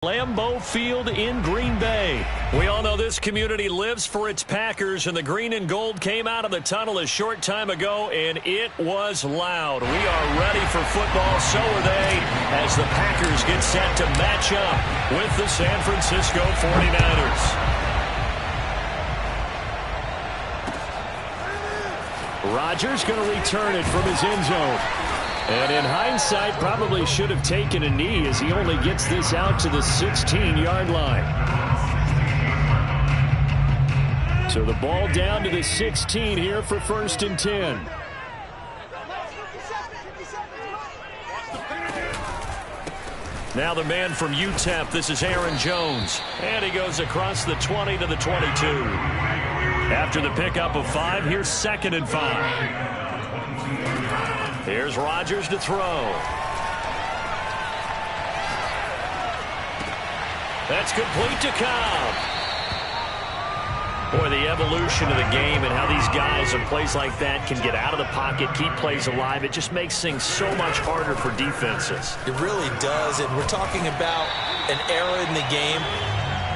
Lambeau Field in Green Bay. We all know this community lives for its Packers, and the green and gold came out of the tunnel a short time ago, and it was loud. We are ready for football, so are they, as the Packers get set to match up with the San Francisco 49ers. Rodgers going to return it from his end zone. And in hindsight, probably should have taken a knee as he only gets this out to the 16-yard line. So the ball down to the 16 here for 1st and 10. Now the man from UTEP, this is Aaron Jones. And he goes across the 20 to the 22. After the pickup of 5, here's 2nd and 5. Here's Rodgers to throw. That's complete to Cobb. Boy, the evolution of the game and how these guys in plays like that can get out of the pocket, keep plays alive, it just makes things so much harder for defenses. It really does, and we're talking about an era in the game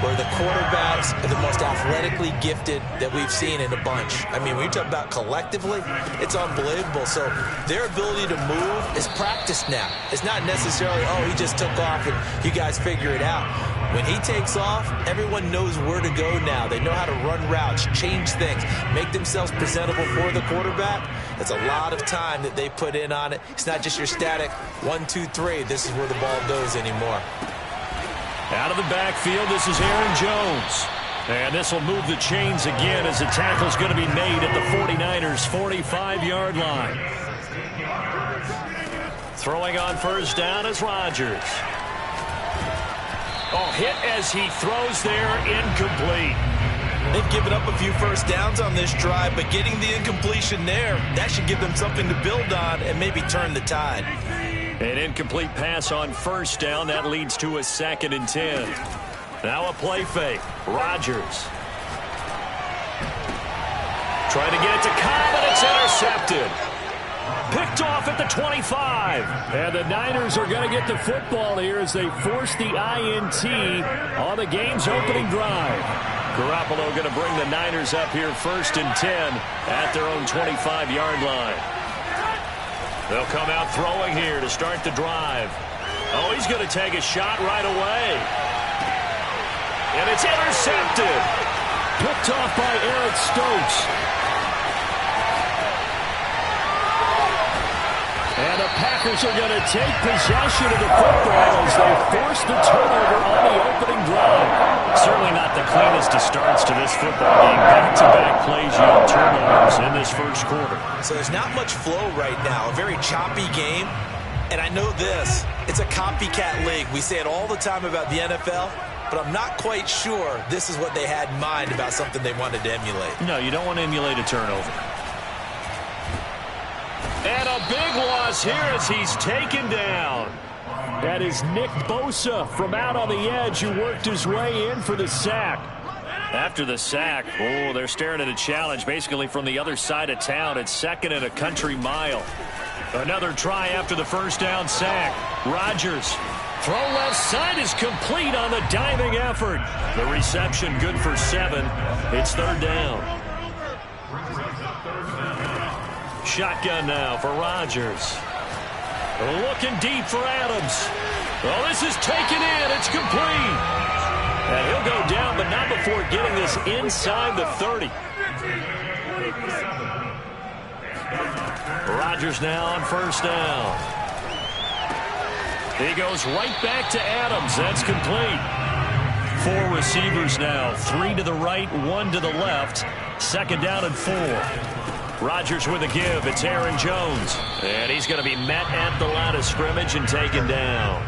where the quarterbacks are the most athletically gifted that we've seen in a bunch. I mean, when you talk about collectively, it's unbelievable. So their ability to move is practiced now. It's not necessarily, oh, he just took off and you guys figure it out. When he takes off, everyone knows where to go now. They know how to run routes, change things, make themselves presentable for the quarterback. That's a lot of time that they put in on it. It's not just your static 1, 2, 3. This is where the ball goes anymore. Out of the backfield, this is Aaron Jones. And this will move the chains again as the tackle's going to be made at the 49ers' 45-yard line. Throwing on 1st down is Rodgers. Oh, hit as he throws there, incomplete. They've given up a few 1st downs on this drive, but getting the incompletion there, that should give them something to build on and maybe turn the tide. An incomplete pass on 1st down. That leads to a 2nd and 10. Now a play fake. Rodgers. Trying to get it to Cobb, and it's intercepted. Picked off at the 25. And the Niners are going to get the football here as they force the INT on the game's opening drive. Garoppolo going to bring the Niners up here 1st and 10 at their own 25-yard line. They'll come out throwing here to start the drive. Oh, he's going to take a shot right away. And it's intercepted. Picked off by Eric Stokes. And the Packers are going to take possession of the football as they force the turnover on the opening drive. Certainly not the cleanest of starts to this football game. Back-to-back plays yield turnovers in this 1st quarter. So there's not much flow right now. A very choppy game. And I know this. It's a copycat league. We say it all the time about the NFL. But I'm not quite sure this is what they had in mind about something they wanted to emulate. No, you don't want to emulate a turnover. And a big loss here as he's taken down. That is Nick Bosa from out on the edge who worked his way in for the sack. After the sack, oh, they're staring at a challenge basically from the other side of town. It's 2nd and a country mile. Another try after the 1st down sack. Rodgers. Throw left side is complete on the diving effort. The reception good for 7. It's 3rd down. Shotgun now for Rodgers. Looking deep for Adams. Oh, this is taken in. It's complete. And he'll go down, but not before getting this inside the 30. Rodgers now on 1st down. He goes right back to Adams. That's complete. 4 receivers now. 3 to the right, 1 to the left. 2nd down and 4. Rodgers with a give. It's Aaron Jones. And he's going to be met at the line of scrimmage and taken down.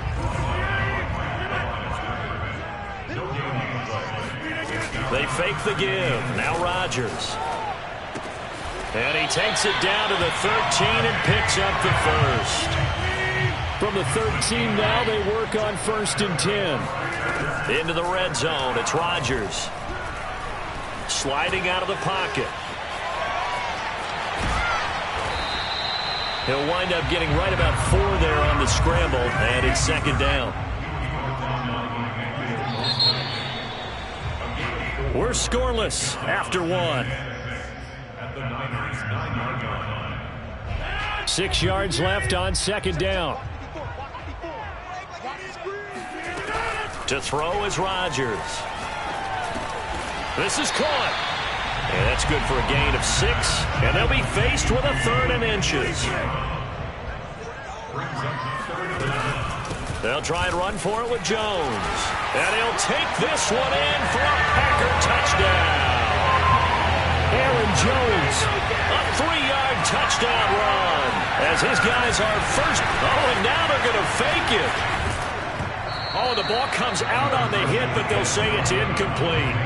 They fake the give. Now Rodgers. And he takes it down to the 13 and picks up the 1st. From the 13 now, they work on 1st and 10. Into the red zone. It's Rodgers. Sliding out of the pocket. He'll wind up getting right about 4 there on the scramble, and it's 2nd down. We're scoreless after one. 6 yards left on second down. To throw is Rodgers. This is caught. And that's good for a gain of 6. And they'll be faced with a 3rd and inches. They'll try and run for it with Jones. And he'll take this one in for a Packer touchdown. Aaron Jones, a 3-yard touchdown run. As his guys are first. Oh, and now they're going to fake it. Oh, the ball comes out on the hit, but they'll say it's incomplete.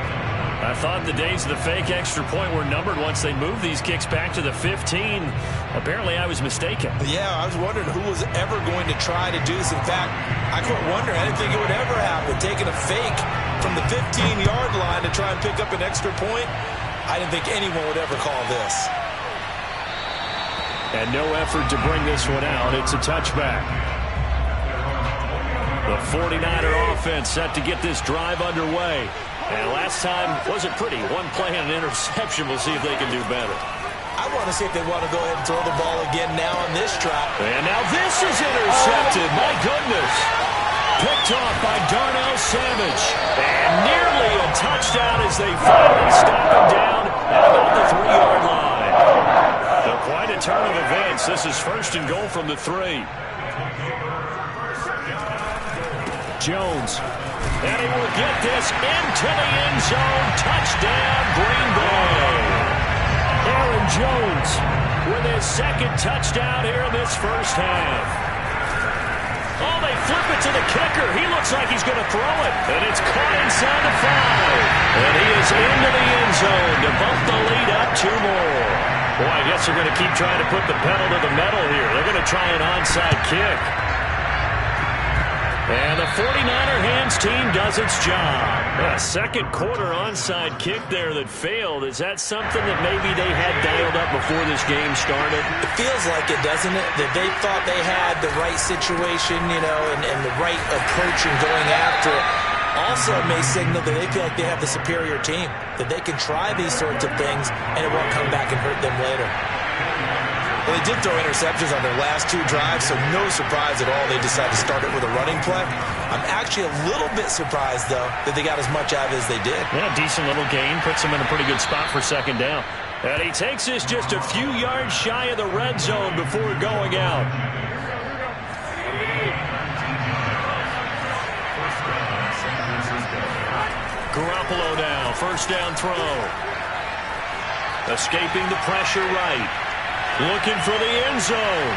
I thought the days of the fake extra point were numbered once they moved these kicks back to the 15. Apparently, I was mistaken. Yeah, I was wondering who was ever going to try to do this. In fact, I quit wondering. I didn't think it would ever happen. Taking a fake from the 15-yard line to try and pick up an extra point, I didn't think anyone would ever call this. And no effort to bring this one out. It's a touchback. The 49er offense set to get this drive underway. And last time wasn't pretty. One play and an interception. We'll see if they can do better. I want to see if they want to go ahead and throw the ball again now on this drive. And now this is intercepted. My goodness. Picked off by Darnell Savage. And nearly a touchdown as they finally stop him down at about the 3-yard line. So quite a turn of events. This is 1st and goal from the 3. Jones. And he will get this into the end zone. Touchdown, Green Bay. Aaron Jones with his 2nd touchdown here in this first half. Oh, they flip it to the kicker. He looks like he's going to throw it. And it's caught inside the 5. And he is into the end zone to bump the lead up 2 more. Boy, I guess they're going to keep trying to put the pedal to the metal here. They're going to try an onside kick. And the 49er hands team does its job. A 2nd quarter onside kick there that failed. Is that something that maybe they had dialed up before this game started? It feels like it, doesn't it? That they thought they had the right situation, you know, and the right approach in going after it. Also may signal that they feel like they have the superior team, that they can try these sorts of things and it won't come back and hurt them later. Well, they did throw interceptions on their last 2 drives, so no surprise at all they decided to start it with a running play. I'm actually a little bit surprised, though, that they got as much out of it as they did. Yeah, decent little gain. Puts them in a pretty good spot for 2nd down. And he takes this just a few yards shy of the red zone before going out. Garoppolo now, 1st down throw. Escaping the pressure right. Looking for the end zone.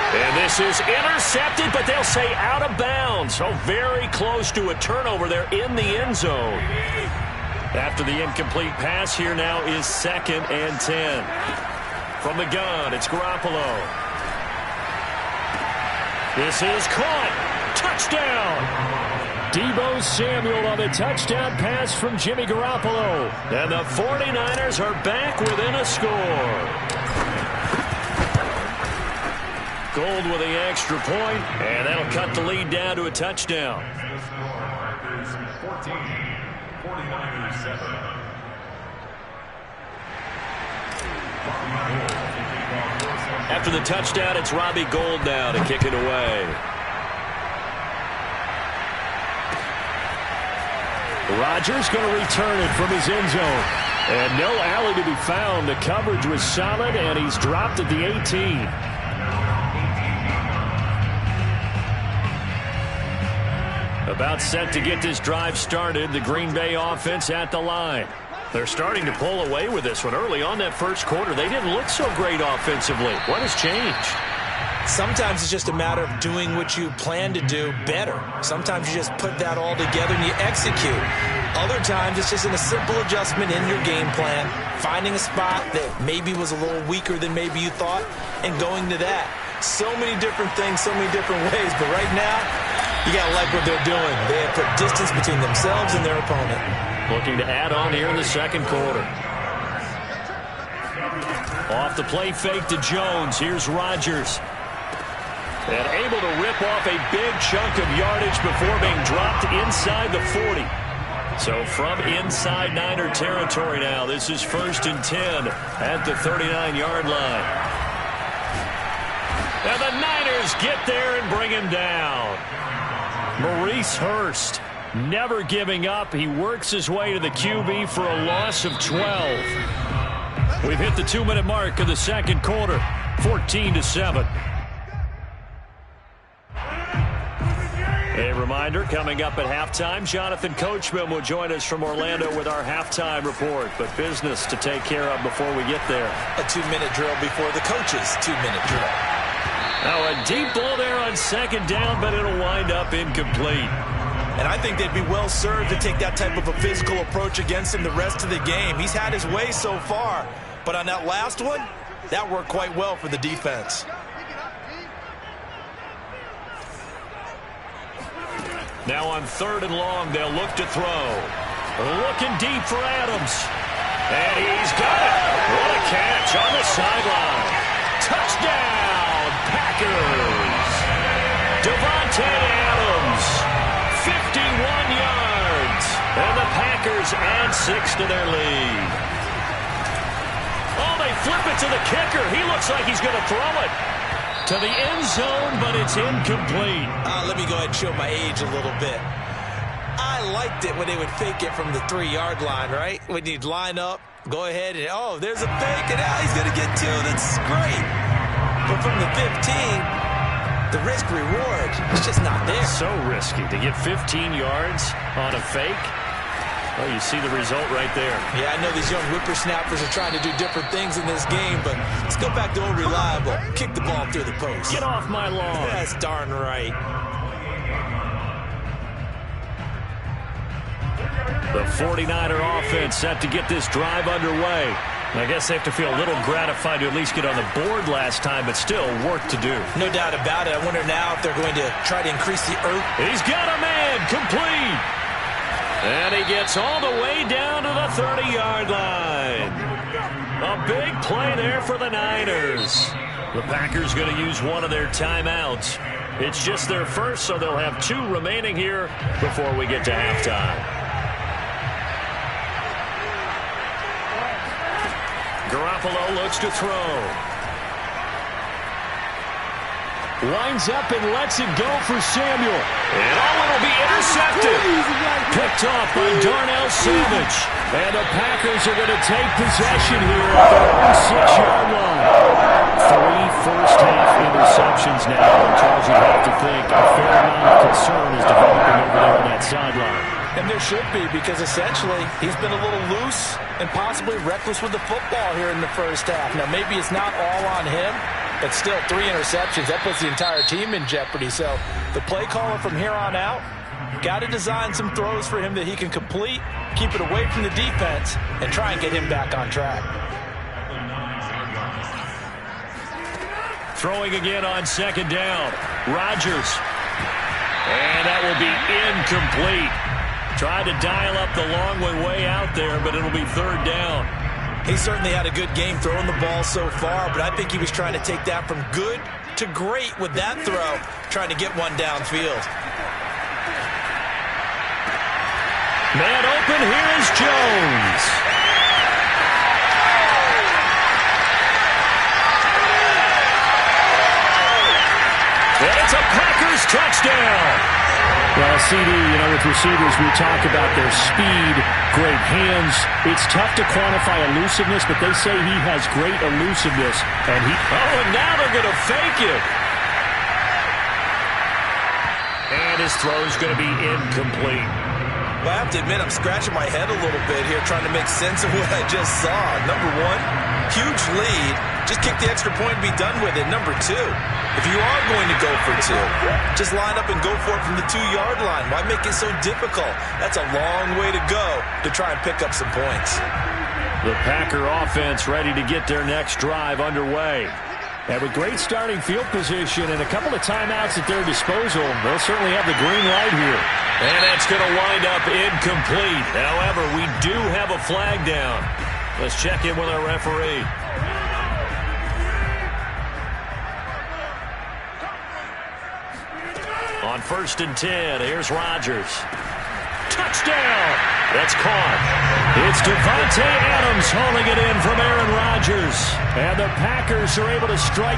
And this is intercepted, but they'll say out of bounds. So very close to a turnover there in the end zone. After the incomplete pass, here now is 2nd and 10. From the gun, it's Garoppolo. This is caught. Touchdown. Deebo Samuel on the touchdown pass from Jimmy Garoppolo. And the 49ers are back within a score. Gold with the extra point, and that'll cut the lead down to a touchdown. After the touchdown, it's Robbie Gould now to kick it away. Rodgers going to return it from his end zone. And no alley to be found. The coverage was solid, and he's dropped at the 18. About set to get this drive started. The Green Bay offense at the line. They're starting to pull away with this one. Early on that first quarter, they didn't look so great offensively. What has changed? Sometimes it's just a matter of doing what you plan to do better. Sometimes you just put that all together and you execute. Other times it's just a simple adjustment in your game plan, finding a spot that maybe was a little weaker than maybe you thought, and going to that. So many different things, so many different ways, but right now, you got to like what they're doing. They have put distance between themselves and their opponent. Looking to add on here in the second quarter. Off the play fake to Jones. Here's Rodgers. And able to rip off a big chunk of yardage before being dropped inside the 40. So from inside Niner territory now, this is 1st and 10 at the 39-yard line. And the Niners get there and bring him down. Maurice Hurst never giving up. He works his way to the QB for a loss of 12. We've hit the 2-minute mark of the second quarter, 14-7. A reminder, coming up at halftime, Jonathan Coachman will join us from Orlando with our halftime report. But business to take care of before we get there. A 2-minute drill before the coach's 2-minute drill. Now a deep ball there on 2nd down, but it'll wind up incomplete. And I think they'd be well served to take that type of a physical approach against him the rest of the game. He's had his way so far, but on that last one, that worked quite well for the defense. Now on 3rd and long, they'll look to throw. Looking deep for Adams. And he's got it. What a catch on the sideline. Touchdown, Packers. Devontae Adams, 51 yards. And the Packers add 6 to their lead. Oh, they flip it to the kicker. He looks like he's going to throw it to the end zone, but it's incomplete. Let me go ahead and show my age a little bit. I liked it when they would fake it from the 3-yard line, right? When you'd line up, go ahead and, oh, there's a fake, and now he's going to get 2. That's great. But from the 15, the risk-reward is just not there. So risky to get 15 yards on a fake. Well, you see the result right there. Yeah, I know these young whippersnappers are trying to do different things in this game, but let's go back to old reliable. Kick the ball through the post. Get off my lawn. That's darn right. The 49er offense set to get this drive underway. I guess they have to feel a little gratified to at least get on the board last time, but still work to do. No doubt about it. I wonder now if they're going to try to increase the earth. He's got a man complete. And he gets all the way down to the 30-yard line. A big play there for the Niners. The Packers going to use one of their timeouts. It's just their first, so they'll have 2 remaining here before we get to halftime. Garoppolo looks to throw. Winds up and lets it go for Samuel. And it'll be intercepted. Picked off by Darnell Savage. And the Packers are going to take possession here at their own 6-yard line. 3 first-half interceptions now. And Charles, you have to think a fair amount of concern is developing over there on that sideline. And there should be, because essentially he's been a little loose and possibly reckless with the football here in the first half. Now, maybe it's not all on him, but still 3 interceptions. That puts the entire team in jeopardy. So the play caller from here on out got to design some throws for him that he can complete, keep it away from the defense, and try and get him back on track. Throwing again on 2nd down. Rodgers. And that will be incomplete. Tried to dial up the long way out there, but it'll be 3rd down. He certainly had a good game throwing the ball so far, but I think he was trying to take that from good to great with that throw, trying to get one downfield. Man open, here is Jones. And it's a Packers touchdown. Well, CD, with receivers, we talk about their speed, great hands. It's tough to quantify elusiveness, but they say he has great elusiveness. And now they're going to fake it. And his throw's going to be incomplete. Well, I have to admit, I'm scratching my head a little bit here, trying to make sense of what I just saw. Number 1, huge lead. Just kick the extra point and be done with it. Number 2, if you are going to go for 2, just line up and go for it from the 2-yard line. Why make it so difficult? That's a long way to go to try and pick up some points. The Packer offense ready to get their next drive underway. And with great starting field position and a couple of timeouts at their disposal, they'll certainly have the green light here. And that's going to wind up incomplete. However, we do have a flag down. Let's check in with our referee. On 1st and 10, here's Rodgers. Touchdown! That's caught. It's Devontae Adams hauling it in from Aaron Rodgers. And the Packers are able to strike